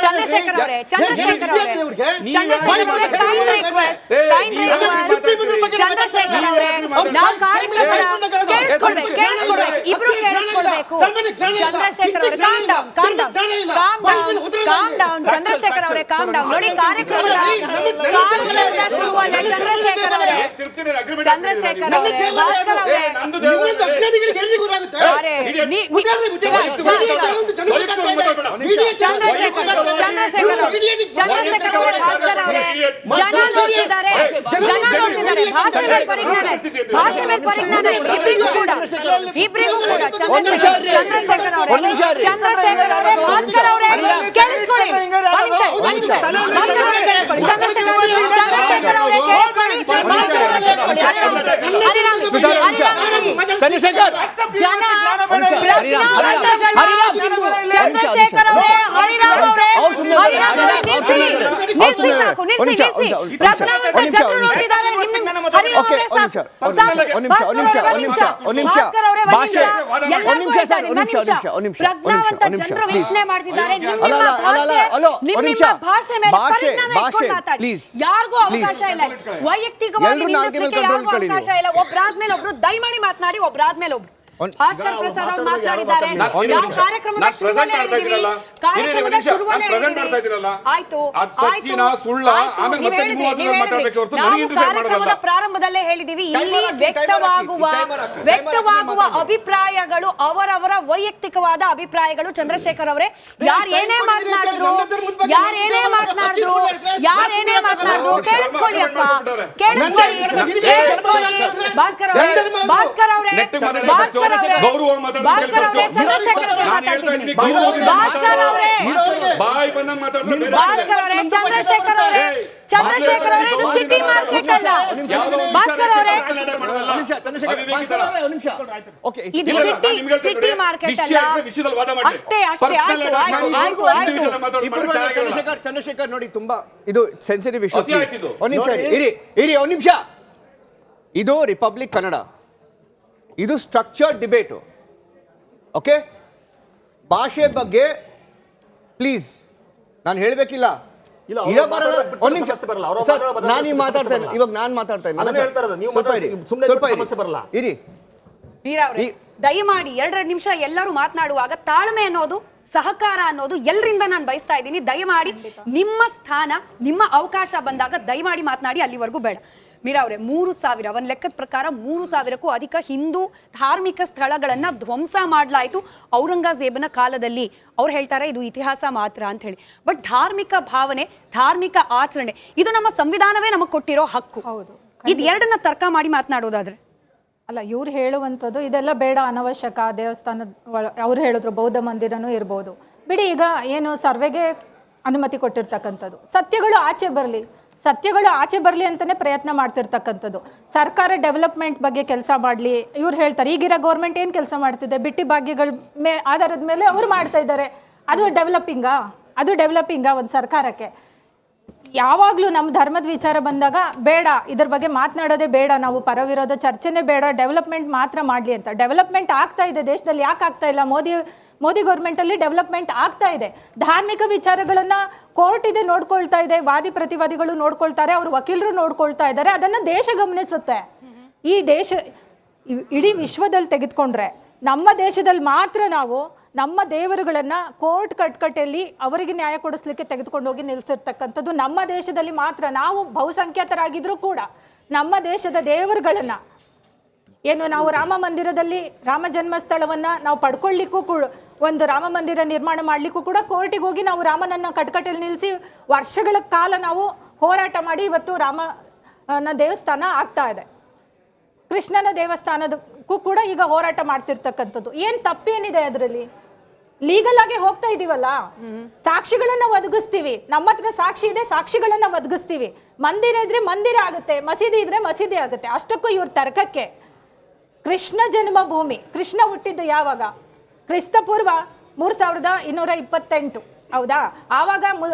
ಚಂದ್ರಶೇಖರ್ ಅವರೇ ನಾವು ಕಾರ್ಯಕ್ರಮ ಇಬ್ರು ಕೇಳಿಸ್ಕೊಳ್ಬೇಕು. ಚಂದ್ರಶೇಖರ್ ಅವರೇ ಚಂದ್ರಶೇಖರ್ ಅವರೇ ಕಾಮ್ ಡೌನ್. ನೋಡಿ ಕಾರ್ಯಕ್ರಮದ ಶುರುವಲ್ಲ. ಚಂದ್ರಶೇಖರ್ ಅವರೇ ಭಾಸ್ಕರ್ ಅವರೇ ಚಂದ್ರಶೇಖರ್ ಅವರೇ ಭಾಸ್ಕರ್ ಅವರೇ ಜನ ನೋಡ್ತಿದ್ದಾರೆ, ಭಾಷೆ ಮೇಲೆ ಪರಿಜ್ಞಾನ ಇಬ್ಬರಿಗೂ ಕೂಡ ಚಂದ್ರಶೇಖರ್ ಅವರೇ ಭಾಸ್ಕರ್ ಅವರೇ ಕೇಳಿಸ್ಕೊಳ್ಳಿ. ಚಂದ್ರಶೇಖರ್ ಅವರೇ ಕೇಳಿಸ್ಕೊಳ್ಳಿ. ಚಂದ್ರಶೇಖರ್ ಅವರೇ ಹರಿರಾಮ್ ಅವರೇ ಯಾರಿಗೂ ಅವಕಾಶ ಇಲ್ಲ. ವೈಯಕ್ತಿಕವಾಗಿ ಅವಕಾಶ ಇಲ್ಲ. ಒಬ್ಬರಾದ್ಮೇಲೆ ಒಬ್ರು ದಯಮಾಡಿ ಮಾತನಾಡಿ. ಒಬ್ಬರಾದ್ಮೇಲೆ ಒಬ್ರು ಭಾಸ್ಕರ್ ಪ್ರಸಾದ್ ಅವರು ಮಾತನಾಡಿದ್ದಾರೆ. ಕಾರ್ಯಕ್ರಮದ ಪ್ರಾರಂಭದಲ್ಲೇ ಹೇಳಿದೀವಿ, ಇಲ್ಲಿ ವ್ಯಕ್ತವಾಗುವ ಅಭಿಪ್ರಾಯಗಳು ಅವರವರ ವೈಯಕ್ತಿಕವಾದ ಅಭಿಪ್ರಾಯಗಳು. ಚಂದ್ರಶೇಖರ್ ಅವರೇ ಯಾರೇನೇ ಮಾತನಾಡಿದ್ರು ಕೇಳಿಸ್ಕೊಳ್ಳಿ ಅಪ್ಪ, ಕೇಳಿಸ್ಕೊಳ್ಳಿ. ಭಾಸ್ಕರ್ ಅವರೇ ಚಂದ್ರಶೇಖರ್ ಅವರೇ ಇದು ಸಿಟಿ ಮಾರ್ಕೆಟ್ ಅಲ್ಲ. ಭಾಸ್ಕರ್ ಅವರೇ ಇದು ಸಿಟಿ ಮಾರ್ಕೆಟ್ ಅಲ್ಲ. ಅಷ್ಟೇ. ಚಂದ್ರಶೇಖರ್ ನೋಡಿ, ತುಂಬಾ ಇದು ಸೆನ್ಸಿಟಿವ್ ವಿಷಯ. ಒಂದ್ ನಿಮಿಷ. ಇದು ರಿಪಬ್ಲಿಕ್ ಕನ್ನಡ, ಇದು ಸ್ಟ್ರಕ್ಚರ್ಡ್ ಡಿಬೇಟು. ಓಕೆ, ಭಾಷೆ ಬಗ್ಗೆ ಪ್ಲೀಸ್ ನಾನು ಹೇಳಬೇಕಿಲ್ಲ. ನಾನು ಮಾತಾಡ್ತೇನೆ, ಇವಾಗ ನಾನು ಮಾತಾಡ್ತಾ ಇದ್ದೀನಿ. ದಯಮಾಡಿ 2 ನಿಮಿಷ ಎಲ್ಲರೂ ಮಾತನಾಡುವಾಗ ತಾಳ್ಮೆ ಅನ್ನೋದು, ಸಹಕಾರ ಅನ್ನೋದು ಎಲ್ಲರಿಂದ ನಾನು ಬಯಸ್ತಾ ಇದ್ದೀನಿ. ದಯಮಾಡಿ ನಿಮ್ಮ ಸ್ಥಾನ, ನಿಮ್ಮ ಅವಕಾಶ ಬಂದಾಗ ದಯಮಾಡಿ ಮಾತನಾಡಿ. ಅಲ್ಲಿವರೆಗೂ ಬೇಡ. ಮೀರಾ ಅವರೇ, 3,000 ಒಂದು ಲೆಕ್ಕದ ಪ್ರಕಾರ 3,000ಕ್ಕೂ ಅಧಿಕ ಹಿಂದೂ ಧಾರ್ಮಿಕ ಸ್ಥಳಗಳನ್ನ ಧ್ವಂಸ ಮಾಡಲಾಯಿತು ಔರಂಗಜೇಬನ ಕಾಲದಲ್ಲಿ. ಅವ್ರು ಹೇಳ್ತಾರೆ ಇದು ಇತಿಹಾಸ ಮಾತ್ರ ಅಂತ ಹೇಳಿ. ಬಟ್ ಧಾರ್ಮಿಕ ಭಾವನೆ, ಧಾರ್ಮಿಕ ಆಚರಣೆ ಇದು ನಮ್ಮ ಸಂವಿಧಾನವೇ ನಮಗೆ ಕೊಟ್ಟಿರೋ ಹಕ್ಕು. ಹೌದು. ಇದು ಎರಡನ್ನ ತರ್ಕ ಮಾಡಿ ಮಾತನಾಡೋದಾದ್ರೆ ಅಲ್ಲ, ಇವ್ರು ಹೇಳುವಂಥದ್ದು ಇದೆಲ್ಲ ಬೇಡ, ಅನವಶ್ಯಕ. ದೇವಸ್ಥಾನದ ಅವ್ರು ಹೇಳಿದ್ರು ಬೌದ್ಧ ಮಂದಿರನೂ ಇರ್ಬೋದು ಬಿಡಿ. ಈಗ ಏನು ಸರ್ವೆಗೆ ಅನುಮತಿ ಕೊಟ್ಟಿರ್ತಕ್ಕಂಥದ್ದು, ಸತ್ಯಗಳು ಆಚೆ ಬರಲಿ ಅಂತಲೇ ಪ್ರಯತ್ನ ಮಾಡ್ತಿರ್ತಕ್ಕಂಥದ್ದು. ಸರ್ಕಾರ ಡೆವಲಪ್ಮೆಂಟ್ ಬಗ್ಗೆ ಕೆಲಸ ಮಾಡಲಿ ಇವ್ರು ಹೇಳ್ತಾರೆ. ಈಗಿರೋ ಗೌರ್ಮೆಂಟ್ ಏನು ಕೆಲಸ ಮಾಡ್ತಿದೆ? ಬಿಟ್ಟಿ ಭಾಗ್ಯಗಳ ಆಧಾರದ ಮೇಲೆ ಅವರು ಮಾಡ್ತಾ ಇದ್ದಾರೆ. ಅದು ಡೆವಲಪಿಂಗಾ ಒಂದು ಸರ್ಕಾರಕ್ಕೆ? ಯಾವಾಗಲೂ ನಮ್ಮ ಧರ್ಮದ ವಿಚಾರ ಬಂದಾಗ ಬೇಡ, ಇದ್ರ ಬಗ್ಗೆ ಮಾತನಾಡೋದೇ ಬೇಡ, ನಾವು ಪರವಿರೋಧ ಚರ್ಚೆನೇ ಬೇಡ, ಡೆವಲಪ್ಮೆಂಟ್ ಮಾತ್ರ ಮಾಡಲಿ ಅಂತ. ಡೆವಲಪ್ಮೆಂಟ್ ಆಗ್ತಾ ಇದೆ ದೇಶದಲ್ಲಿ, ಯಾಕೆ ಆಗ್ತಾ ಇಲ್ಲ? ಮೋದಿ ಗೌರ್ಮೆಂಟಲ್ಲಿ ಡೆವಲಪ್ಮೆಂಟ್ ಆಗ್ತಾ ಇದೆ. ಧಾರ್ಮಿಕ ವಿಚಾರಗಳನ್ನು ಕೋರ್ಟ್ ಇದೆ ನೋಡ್ಕೊಳ್ತಾ ಇದೆ, ವಾದಿ ಪ್ರತಿವಾದಿಗಳು ನೋಡ್ಕೊಳ್ತಾರೆ, ಅವರು ವಕೀಲರು ನೋಡ್ಕೊಳ್ತಾ ಇದ್ದಾರೆ. ಅದನ್ನು ದೇಶ ಗಮನಿಸುತ್ತೆ. ಈ ದೇಶ ಇಡೀ ವಿಶ್ವದಲ್ಲಿ ತೆಗೆದುಕೊಂಡ್ರೆ ನಮ್ಮ ದೇಶದಲ್ಲಿ ಮಾತ್ರ ನಾವು ನಮ್ಮ ದೇವರುಗಳನ್ನು ಕೋರ್ಟ್ ಕಟ್ಕಟ್ಟೆಯಲ್ಲಿ ಅವರಿಗೆ ನ್ಯಾಯ ಕೊಡಿಸ್ಲಿಕ್ಕೆ ತೆಗೆದುಕೊಂಡು ಹೋಗಿ ನಿಲ್ಲಿಸಿರ್ತಕ್ಕಂಥದ್ದು ನಮ್ಮ ದೇಶದಲ್ಲಿ ಮಾತ್ರ. ನಾವು ಬಹುಸಂಖ್ಯಾತರಾಗಿದ್ರೂ ಕೂಡ ನಮ್ಮ ದೇಶದ ದೇವರುಗಳನ್ನು ನಾವು ರಾಮ ಮಂದಿರದಲ್ಲಿ ರಾಮ ಜನ್ಮಸ್ಥಳವನ್ನು ನಾವು ಪಡ್ಕೊಳ್ಳಿಕ್ಕೂ ಕೂಡ, ಒಂದು ರಾಮ ಮಂದಿರ ನಿರ್ಮಾಣ ಮಾಡಲಿಕ್ಕೂ ಕೂಡ ಕೋರ್ಟಿಗೆ ಹೋಗಿ ನಾವು ರಾಮನನ್ನು ಕಟ್ಕಟ್ಟೆಯಲ್ಲಿ ನಿಲ್ಲಿಸಿ ವರ್ಷಗಳ ಕಾಲ ನಾವು ಹೋರಾಟ ಮಾಡಿ ಇವತ್ತು ರಾಮನ ದೇವಸ್ಥಾನ ಆಗ್ತಾ ಇದೆ. ಕೃಷ್ಣನ ದೇವಸ್ಥಾನದಕ್ಕೂ ಕೂಡ ಈಗ ಹೋರಾಟ ಮಾಡ್ತಿರ್ತಕ್ಕಂಥದ್ದು. ಏನು ತಪ್ಪೇನಿದೆ ಅದರಲ್ಲಿ? ಲೀಗಲ್ ಆಗಿ ಹೋಗ್ತಾ ಇದೀವಲ್ಲ, ಸಾಕ್ಷಿಗಳನ್ನ ಒದಗಿಸ್ತೀವಿ. ನಮ್ಮ ಹತ್ರ ಸಾಕ್ಷಿ ಇದೆ, ಸಾಕ್ಷಿಗಳನ್ನ ಒದಗಿಸ್ತೀವಿ. ಮಂದಿರ ಇದ್ರೆ ಮಂದಿರ ಆಗುತ್ತೆ, ಮಸೀದಿ ಇದ್ರೆ ಮಸೀದಿ ಆಗುತ್ತೆ. ಅಷ್ಟಕ್ಕೂ ಇವ್ರ ತರ್ಕಕ್ಕೆ ಕೃಷ್ಣ ಜನ್ಮಭೂಮಿ, ಕೃಷ್ಣ ಹುಟ್ಟಿದ್ದು ಯಾವಾಗ? ಕ್ರಿಸ್ತಪೂರ್ವ 3228, ಹೌದಾ? ಆವಾಗ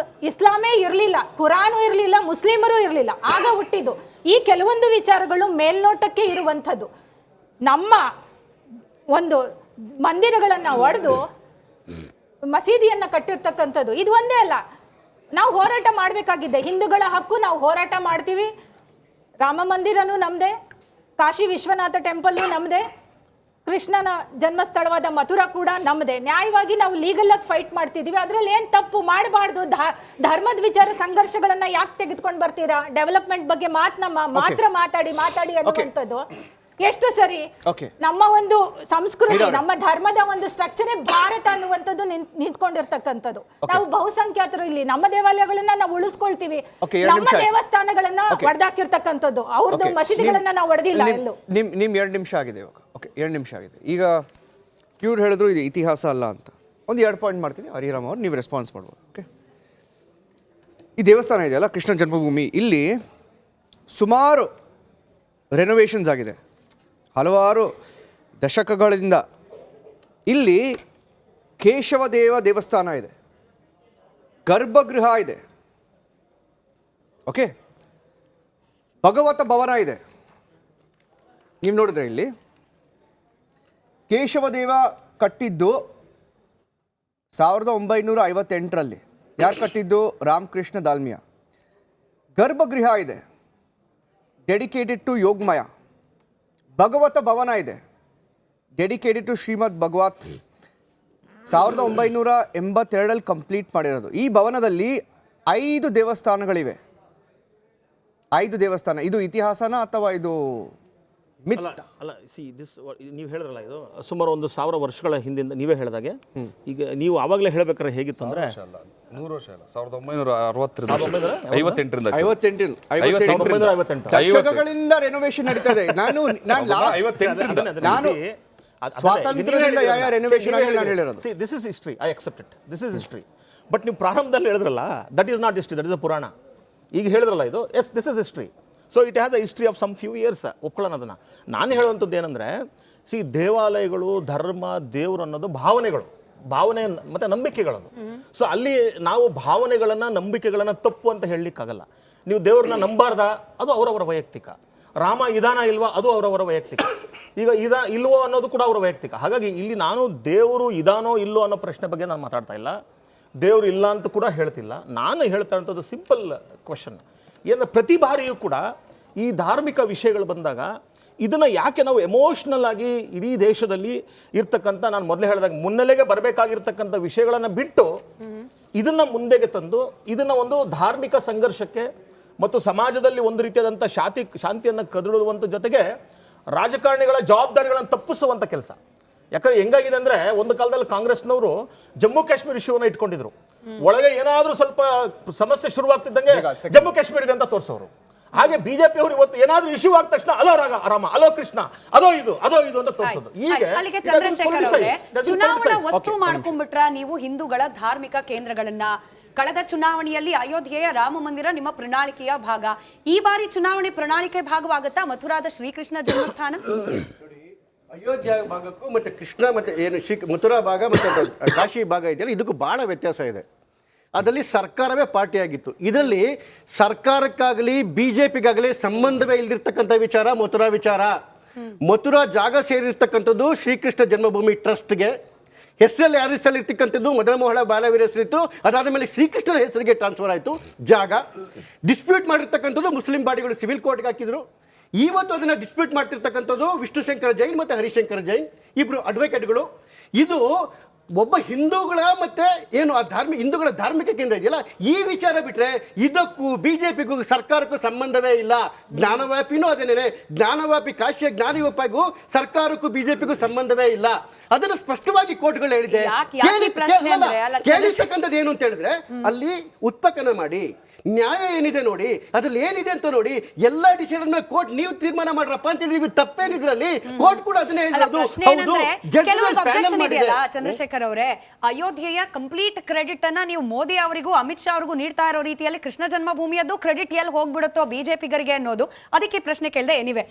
ಇಸ್ಲಾಮೇ ಇರಲಿಲ್ಲ, ಕುರಾನು ಇರಲಿಲ್ಲ, ಮುಸ್ಲಿಮರು ಇರಲಿಲ್ಲ, ಆಗ ಹುಟ್ಟಿದ್ದು. ಈ ಕೆಲವೊಂದು ವಿಚಾರಗಳು ಮೇಲ್ನೋಟಕ್ಕೆ ಇರುವಂಥದ್ದು. ನಮ್ಮ ಒಂದು ಮಂದಿರಗಳನ್ನು ಒಡೆದು ಮಸೀದಿಯನ್ನ ಕಟ್ಟಿರ್ತಕ್ಕಂಥದ್ದು. ಇದು ಒಂದೇ ಅಲ್ಲ, ನಾವು ಹೋರಾಟ ಮಾಡಬೇಕಾಗಿದೆ. ಹಿಂದೂಗಳ ಹಕ್ಕು, ನಾವು ಹೋರಾಟ ಮಾಡ್ತೀವಿ. ರಾಮ ಮಂದಿರನೂ ನಮ್ಮದೇ, ಕಾಶಿ ವಿಶ್ವನಾಥ ಟೆಂಪಲ್ಲು ನಮ್ಮದೇ, ಕೃಷ್ಣನ ಜನ್ಮಸ್ಥಳವಾದ ಮಥುರಾ ಕೂಡ ನಮ್ಮದೇ. ನ್ಯಾಯವಾಗಿ ನಾವು ಲೀಗಲ್ ಆಗಿ ಫೈಟ್ ಮಾಡ್ತಿದ್ದೀವಿ. ಅದರಲ್ಲಿ ಏನು ತಪ್ಪು ಮಾಡಬಾರ್ದು. ಧರ್ಮದ ವಿಚಾರ ಸಂಘರ್ಷಗಳನ್ನ ಯಾಕೆ ತೆಗೆದುಕೊಂಡು ಬರ್ತೀರಾ? ಡೆವಲಪ್ಮೆಂಟ್ ಬಗ್ಗೆ ಮಾತ್ರ ಮಾತಾಡಿ ಅನ್ನುವಂಥದ್ದು ಎಷ್ಟು ಸರಿ? ನಮ್ಮ ಒಂದು ಸಂಸ್ಕೃತಿ, ನಮ್ಮ ಧರ್ಮದ ಒಂದು ಸ್ಟ್ರಕ್ಚರೇ ಭಾರತ ಅನ್ನುವಂಥದ್ದು ನಿಂತ್ಕೊಂಡಿರ್ತಕ್ಕಂಥದ್ದು. ನಾವು ಬಹುಸಂಖ್ಯಾತರು ಇಲ್ಲಿ ನಮ್ಮ ದೇವಾಲಯಗಳನ್ನ ನಾವು ಉಳಿಸ್ಕೊಳ್ತೀವಿ, ನಮ್ಮ ದೇವಸ್ಥಾನಗಳನ್ನ ಒಡೆದಾಕಿರ್ತಕ್ಕಂಥದ್ದು, ಅವ್ರದ್ದು ಮಸೀದಿಗಳನ್ನ ನಾವು ಒಡೆದಿಲ್ಲ ಎಲ್ಲೂ. ನಿಮ್ 2 ನಿಮಿಷ ಆಗಿದೆ ಇವಾಗ. ಓಕೆ, 2 ನಿಮಿಷ ಆಗಿದೆ. ಈಗ ಇವ್ರು ಹೇಳಿದ್ರು ಇದು ಇತಿಹಾಸ ಅಲ್ಲ ಅಂತ. ಒಂದು 2 ಪಾಯಿಂಟ್ ಮಾಡ್ತೀನಿ, ಹರಿರಾಮ್ ಅವ್ರು ನೀವು ರೆಸ್ಪಾನ್ಸ್ ಮಾಡ್ಬೋದು. ಓಕೆ, ಈ ದೇವಸ್ಥಾನ ಇದೆಯಲ್ಲ ಕೃಷ್ಣ ಜನ್ಮಭೂಮಿ, ಇಲ್ಲಿ ಸುಮಾರು ರೆನೋವೇಷನ್ಸ್ ಆಗಿದೆ ಹಲವಾರು ದಶಕಗಳಿಂದ. ಇಲ್ಲಿ ಕೇಶವದೇವ ದೇವಸ್ಥಾನ ಇದೆ, ಗರ್ಭಗೃಹ ಇದೆ, ಓಕೆ, ಭಗವತ ಭವನ ಇದೆ. ನೀವು ನೋಡಿದ್ರೆ ಇಲ್ಲಿ ಕೇಶವದೇವ ಕಟ್ಟಿದ್ದು 1958ರಲ್ಲಿ. ಯಾರು ಕಟ್ಟಿದ್ದು? ರಾಮಕೃಷ್ಣ ದಾಲ್ಮಿಯಾ. ಗರ್ಭಗೃಹ ಇದೆ, ಡೆಡಿಕೇಟೆಡ್ ಟು ಯೋಗಮಯ. ಭಗವತ ಭವನ ಇದೆ, ಡೆಡಿಕೇಟೆಡ್ ಟು ಶ್ರೀಮದ್ ಭಗವತ್. 1982ರಲ್ಲಿ ಕಂಪ್ಲೀಟ್ ಮಾಡಿರೋದು. ಈ ಭವನದಲ್ಲಿ 5 ದೇವಸ್ಥಾನಗಳಿವೆ. 5 ದೇವಸ್ಥಾನ. ಇದು ಇತಿಹಾಸನ ಅಥವಾ ಇದು ಮಿತ್? ಅಲ್ಲ, ನೀವು ಹೇಳಿದ್ರಲ್ಲ, ಇದು ಸುಮಾರು 1000 ವರ್ಷಗಳ ಹಿಂದಿಂದ ನೀವೇ ಹೇಳಿದಾಗೆ. ಈಗ ನೀವು ಆವಾಗಲೇ ಹೇಳ್ಬೇಕಾದ್ರೆ ಹೇಗಿತ್ತು ಅಂದ್ರೆ 100 ವರ್ಷ ಅಲ್ಲ, 1958ರಿಂದ ದಶಕಗಳಿಂದ ರೆನೋವೇಷನ್ ನಡೀತದೆ. ನಾನು ಸ್ವಾತಂತ್ರ್ಯದಿಂದ ಯಾವ ರೆನೋವೇಷನ್ ಆಗಿ ನಾನು ಹೇಳಿರೋದು. This is history, I accept it, this is history. But ನೀವು ಪ್ರಾರಂಭದಲ್ಲಿ ಹೇಳಿದ್ರಲ್ಲ, that is not history, that is a Purana. ಈಗ ಹೇಳಿದ್ರಲ್ಲ ಇದು, yes this is history. So it has a history of some few years. ಒಪ್ಕೊಳ್ಳೋಣ ಅದನ್ನು. ನಾನು ಹೇಳುವಂಥದ್ದು ಏನಂದರೆ, ದೇವಾಲಯಗಳು, ಧರ್ಮ, ದೇವರು ಅನ್ನೋದು ಭಾವನೆ ಮತ್ತು ನಂಬಿಕೆಗಳದು. ಸೊ ಅಲ್ಲಿ ನಾವು ಭಾವನೆಗಳನ್ನು, ನಂಬಿಕೆಗಳನ್ನು ತಪ್ಪು ಅಂತ ಹೇಳಲಿಕ್ಕಾಗಲ್ಲ. ನೀವು ದೇವ್ರನ್ನ ನಂಬಾರ್ದ, ಅದು ಅವರವರ ವೈಯಕ್ತಿಕ. ರಾಮ ಇದಾನ ಇಲ್ವಾ, ಅದು ಅವರವರ ವೈಯಕ್ತಿಕ. ಈಗ ಇಲ್ವೋ ಅನ್ನೋದು ಕೂಡ ಅವರ ವೈಯಕ್ತಿಕ. ಹಾಗಾಗಿ ಇಲ್ಲಿ ನಾನು ದೇವರು ಇದಾನೋ ಇಲ್ಲೋ ಅನ್ನೋ ಪ್ರಶ್ನೆ ಬಗ್ಗೆ ನಾನು ಮಾತಾಡ್ತಾ ಇಲ್ಲ, ದೇವರು ಇಲ್ಲ ಅಂತ ಕೂಡ ಹೇಳ್ತಿಲ್ಲ. ನಾನು ಹೇಳ್ತಾ ಇರೋಂಥದ್ದು ಸಿಂಪಲ್ ಕ್ವಶನ್ ಏನಂದ್ರೆ, ಪ್ರತಿ ಬಾರಿಯೂ ಕೂಡ ಈ ಧಾರ್ಮಿಕ ವಿಷಯಗಳು ಬಂದಾಗ ಇದನ್ನು ಯಾಕೆ ನಾವು ಎಮೋಷ್ನಲ್ ಆಗಿ ಇಡೀ ದೇಶದಲ್ಲಿ ಇರ್ತಕ್ಕಂಥ, ನಾನು ಮೊದಲೇ ಹೇಳಿದಾಗ ಮುನ್ನೆಲೆಗೆ ಬರಬೇಕಾಗಿರ್ತಕ್ಕಂಥ ವಿಷಯಗಳನ್ನು ಬಿಟ್ಟು ಇದನ್ನು ಮುಂದೆಗೆ ತಂದು ಇದನ್ನು ಒಂದು ಧಾರ್ಮಿಕ ಸಂಘರ್ಷಕ್ಕೆ ಮತ್ತು ಸಮಾಜದಲ್ಲಿ ಒಂದು ರೀತಿಯಾದಂಥ ಶಾಂತಿಯನ್ನು ಕದಡುವಂಥ ಜೊತೆಗೆ ರಾಜಕಾರಣಿಗಳ ಜವಾಬ್ದಾರಿಗಳನ್ನು ತಪ್ಪಿಸುವಂಥ ಕೆಲಸ. ಯಾಕಂದ್ರೆ ಹೆಂಗಾಗಿದೆ ಅಂದರೆ, ಒಂದು ಕಾಲದಲ್ಲಿ ಕಾಂಗ್ರೆಸ್ನವರು ಜಮ್ಮು ಕಾಶ್ಮೀರ ಇಶ್ಯೂವನ್ನು ಇಟ್ಕೊಂಡಿದ್ರು. ಒಳಗೆ ಏನಾದರೂ ಸ್ವಲ್ಪ ಸಮಸ್ಯೆ ಶುರುವಾಗ್ತಿದ್ದಂಗೆ ಜಮ್ಮು ಕಾಶ್ಮೀರ ಇದೆ ಅಂತ ತೋರಿಸೋರು. ಹಾಗೆ ಬಿಜೆಪಿ ಅವರು ಇವತ್ತು ಏನಾದರೂ ಇಶ್ಯೂ ಆದ ತಕ್ಷಣ ಅಲೋ ರಾಮ, ಅಲೋ ಕೃಷ್ಣ, ಅದೋ ಇದು ಅಂತ ತೋರಿಸೋದು. ಅಲ್ಲಿಗೆ ಚಂದ್ರಶೇಖರ್ ಅವರೇ, ಚುನಾವಣಾ ವಸ್ತು ಮಾಡ್ಕೊಂಡ್ಬಿಟ್ರ ನೀವು ಹಿಂದೂಗಳ ಧಾರ್ಮಿಕ ಕೇಂದ್ರಗಳನ್ನ. ಕಳೆದ ಚುನಾವಣೆಯಲ್ಲಿ ಅಯೋಧ್ಯೆಯ ರಾಮ ಮಂದಿರ ನಿಮ್ಮ ಪ್ರಣಾಳಿಕೆಯ ಭಾಗ. ಈ ಬಾರಿ ಚುನಾವಣೆ ಪ್ರಣಾಳಿಕೆ ಭಾಗವಾಗುತ್ತಾ ಮಥುರಾದ ಶ್ರೀಕೃಷ್ಣ ಜನ್ಮಸ್ಥಾನ? ಅಯೋಧ್ಯ ಭಾಗಕ್ಕೂ ಮತ್ತು ಕೃಷ್ಣ ಮತ್ತು ಏನು ಮಥುರಾ ಭಾಗ ಮತ್ತು ಕಾಶಿ ಭಾಗ ಇದೆಯಲ್ಲ, ಇದಕ್ಕೂ ಭಾಳ ವ್ಯತ್ಯಾಸ ಇದೆ. ಅದರಲ್ಲಿ ಸರ್ಕಾರವೇ ಪಾರ್ಟಿಯಾಗಿತ್ತು. ಇದರಲ್ಲಿ ಸರ್ಕಾರಕ್ಕಾಗಲಿ BJPಗಾಗಲಿ ಸಂಬಂಧವೇ ಇಲ್ದಿರ್ತಕ್ಕಂಥ ವಿಚಾರ ಮಥುರಾ ವಿಚಾರ. ಮಥುರಾ ಜಾಗ ಸೇರಿರ್ತಕ್ಕಂಥದ್ದು ಶ್ರೀಕೃಷ್ಣ ಜನ್ಮಭೂಮಿ ಟ್ರಸ್ಟ್ಗೆ. ಹೆಸರಲ್ಲಿ ಯಾರ ಹೆಸರಲ್ಲಿ ಇರ್ತಕ್ಕಂಥದ್ದು ಮದನ ಮೋಹನ ಬಾಲವೀರ ಹೆಸರಿತ್ತು. ಅದಾದ ಮೇಲೆ ಶ್ರೀಕೃಷ್ಣನ ಹೆಸರಿಗೆ ಟ್ರಾನ್ಸ್ಫರ್ ಆಯಿತು ಜಾಗ. ಡಿಸ್ಪ್ಯೂಟ್ ಮಾಡಿರ್ತಕ್ಕಂಥದ್ದು ಮುಸ್ಲಿಂ ಬಾಡಿಗಳು ಸಿವಿಲ್ ಕೋರ್ಟ್ಗೆ ಹಾಕಿದ್ರು. ಇವತ್ತು ಅದನ್ನು ಡಿಸ್ಪ್ಯೂಟ್ ಮಾಡ್ತಿರ್ತಕ್ಕಂಥದ್ದು ವಿಷ್ಣುಶಂಕರ ಜೈನ್ ಮತ್ತು ಹರಿಶಂಕರ ಜೈನ್, ಇಬ್ಬರು ಅಡ್ವೊಕೇಟ್ಗಳು. ಇದು ಒಬ್ಬ ಹಿಂದೂಗಳ ಮತ್ತೆ ಏನು ಆ ಹಿಂದೂಗಳ ಧಾರ್ಮಿಕ ಕೇಂದ್ರ ಇದೆಯಲ್ಲ, ಈ ವಿಚಾರ ಬಿಟ್ಟರೆ ಇದಕ್ಕೂ BJPಗೂ ಸರ್ಕಾರಕ್ಕೂ ಸಂಬಂಧವೇ ಇಲ್ಲ. ಜ್ಞಾನವ್ಯಾಪಿನೂ ಅದೇನೇ, ಜ್ಞಾನವ್ಯಾಪಿ ಕಾಶಿಯ ಜ್ಞಾನವ್ಯಾಪಿಗೂ ಸರ್ಕಾರಕ್ಕೂ BJPಗೂ ಸಂಬಂಧವೇ ಇಲ್ಲ. ಅದನ್ನು ಸ್ಪಷ್ಟವಾಗಿ ಕೋರ್ಟ್ಗಳು ಹೇಳಿದೆ. ಕೇಳಿರ್ತಕ್ಕಂಥದ್ದು ಏನು ಅಂತ ಹೇಳಿದ್ರೆ, ಅಲ್ಲಿ ಉತ್ಪನ್ನ ಮಾಡಿ ನ್ಯಾಯ ಏನಿದೆ ನೋಡಿ, ಅದ್ರಲ್ಲಿ ಏನಿದೆ ಅಂತ ನೋಡಿ, ಎಲ್ಲ ಡಿಸಿಷನ್ ಮೇಲೆ ಕೋರ್ಟ್ ನೀವು ತೀರ್ಮಾನ ಮಾಡ್ರಪ್ಪ ಅಂತ ಹೇಳಿ ತಪ್ಪೇನಿದ್ರಲ್ಲಿ ಕೋರ್ಟ್ ಕೂಡ ಅದನ್ನೇ ಹೇಳಿರೋದು. ಚಂದ್ರಶೇಖರ್ ಅವರೇ, ಅಯೋಧ್ಯೆಯ ಕಂಪ್ಲೀಟ್ ಕ್ರೆಡಿಟ್ ಅನ್ನ ನೀವು ಮೋದಿ ಅವರಿಗೂ ಅಮಿತ್ ಶಾ ಅವರಿಗೂ ನೀಡ್ತಾ ಇರೋ ರೀತಿಯಲ್ಲಿ ಕೃಷ್ಣ ಜನ್ಮಭೂಮಿಯದ್ದು ಕ್ರೆಡಿಟ್ ಎಲ್ಲಿ ಹೋಗ್ಬಿಡುತ್ತೋ BJPಗರಿಗೆ ಅನ್ನೋದು, ಅದಕ್ಕೆ ಪ್ರಶ್ನೆ ಕೇಳಿದೆ. ಎನಿವೆ,